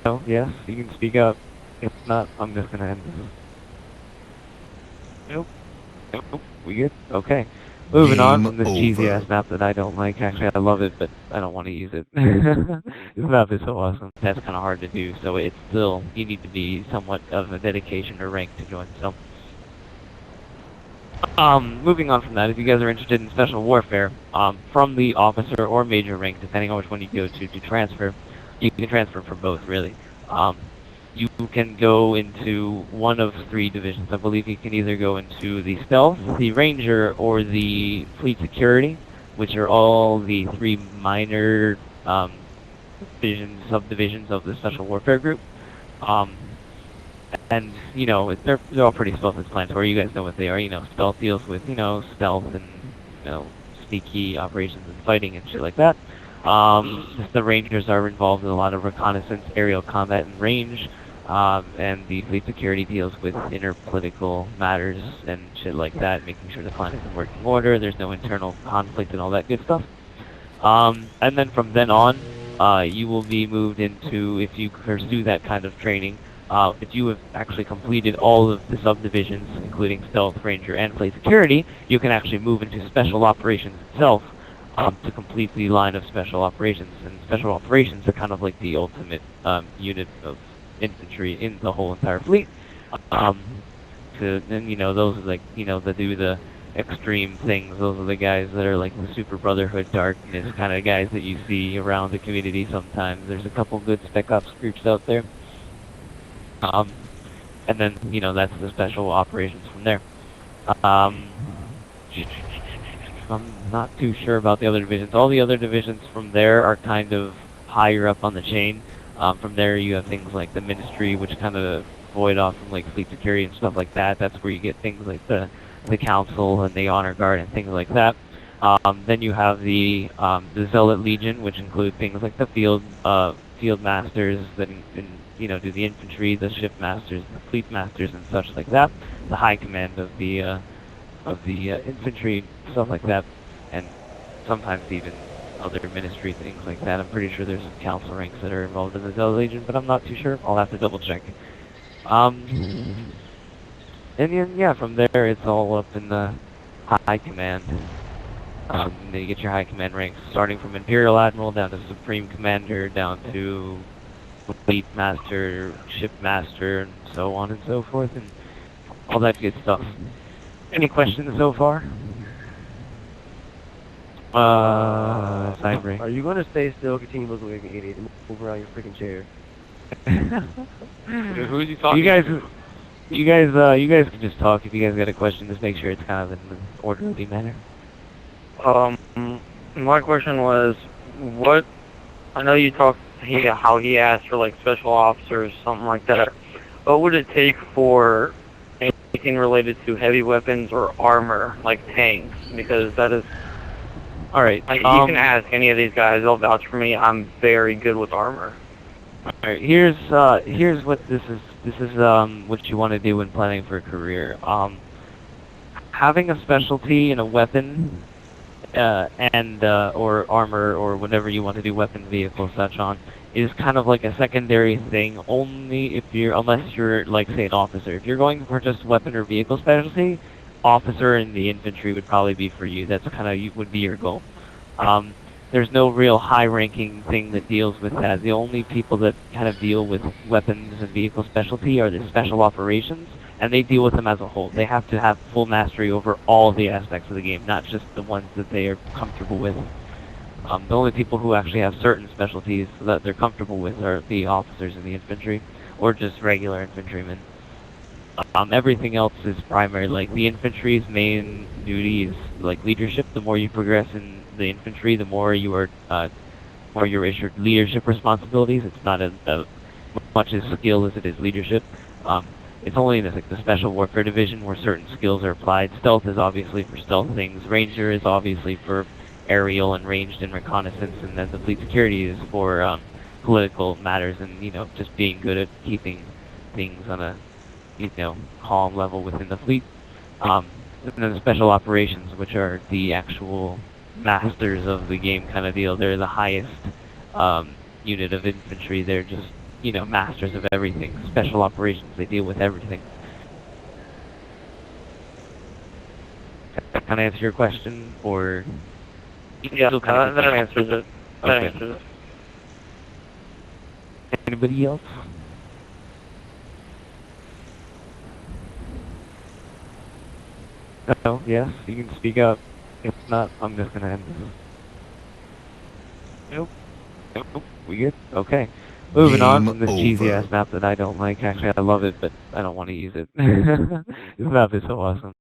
No, yes, you can speak up. If not, I'm just gonna end this. Nope. Nope. We good? Okay. Moving on Game from this cheesy over. ass map that I don't like. Actually, I love it, but I don't want to use it. This map is so awesome. That's kind of hard to do, so it's still, you need to be somewhat of a dedication or rank to join. So, moving on from that, if you guys are interested in special warfare, from the officer or major rank, depending on which one you go to transfer, you can transfer for both, really. You can go into one of three divisions. I believe you can either go into the Stealth, the Ranger, or the Fleet Security, which are all the three minor subdivisions of the Special Warfare Group. And, you know, they're all pretty self-explanatory. You guys know what they are. You know, Stealth deals with, you know, stealth and, you know, sneaky operations and fighting and shit like that. The Rangers are involved in a lot of reconnaissance, aerial combat, and range. And the Fleet Security deals with interpolitical matters and shit like that, making sure the planet is in working order, there's no internal conflict and all that good stuff. And then from then on, you will be moved into, if you pursue that kind of training, if you have actually completed all of the subdivisions, including Stealth, Ranger, and Fleet Security, you can actually move into Special Operations itself to complete the line of Special Operations. And Special Operations are kind of like the ultimate unit of infantry in the whole entire fleet. And you know, those are like, you know, that do the extreme things. Those are the guys that are like the Super Brotherhood Darkness kind of guys that you see around the community sometimes. There's a couple good Spec Ops groups out there. And then, you know, that's the special operations from there. I'm not too sure about the other divisions. All the other divisions from there are kind of higher up on the chain. From there, you have things like the Ministry, which kind of void off from like Fleet Security and stuff like that. That's where you get things like the Council and the Honor Guard and things like that. Then you have the Zealot Legion, which include things like the Field Masters that you know, do the infantry, the ship masters, the fleet masters, and such like that. The high command of the infantry, stuff like that, and sometimes even other ministry things like that. I'm pretty sure there's some council ranks that are involved in the Zealot Legion, but I'm not too sure. I'll have to double check. And then, yeah, from there it's all up in the high command. Then you get your high command ranks, starting from Imperial Admiral down to Supreme Commander, down to Fleet Master, Ship Master, and so on and so forth, and all that good stuff. Any questions so far? Cyber. Are you gonna stay still or continue looking like an idiot and move around your freaking chair? Who is he talking to? You guys can just talk. If you guys got a question, just make sure it's kind of in an orderly manner. My question was, what? I know you talked how he asked for like special officers, something like that. What would it take for anything related to heavy weapons or armor, like tanks? Because that is. All right. You can ask any of these guys; they'll vouch for me. I'm very good with armor. All right. Here's what this is. This is what you want to do when planning for a career. Having a specialty in a weapon. Or armor, or whatever you want to do, weapon, vehicle, such on, is kind of like a secondary thing, only if unless you're, like, say, an officer. If you're going for just weapon or vehicle specialty, officer in the infantry would probably be for you. That's kind of, would be your goal. There's no real high-ranking thing that deals with that. The only people that kind of deal with weapons and vehicle specialty are the special operations, and they deal with them as a whole. They have to have full mastery over all the aspects of the game, not just the ones that they are comfortable with. The only people who actually have certain specialties that they're comfortable with are the officers in the infantry, or just regular infantrymen. Everything else is primary. Like, the infantry's main duty is, like, leadership. The more you progress in the infantry, the more you are, more you're issued leadership responsibilities. It's not as much as skill as it is leadership. It's only in the Special Warfare Division where certain skills are applied. Stealth is obviously for stealth things. Ranger is obviously for aerial and ranged and reconnaissance, and then the Fleet Security is for political matters and, you know, just being good at keeping things on a, you know, calm level within the fleet. And then the Special Operations, which are the actual masters of the game kind of deal. They're the highest unit of infantry. They're just you know, masters of everything. Special operations, they deal with everything. Can I answer your question, or? Yeah, Still kind of that answers it. That Okay. answers it. Anybody else? No? Yes? You can speak up. If not, I'm just gonna end this. Nope. Nope. We good? Okay. Moving on Game from this over. cheesy ass map that I don't like. Actually, I love it, but I don't want to use it. This map is so awesome.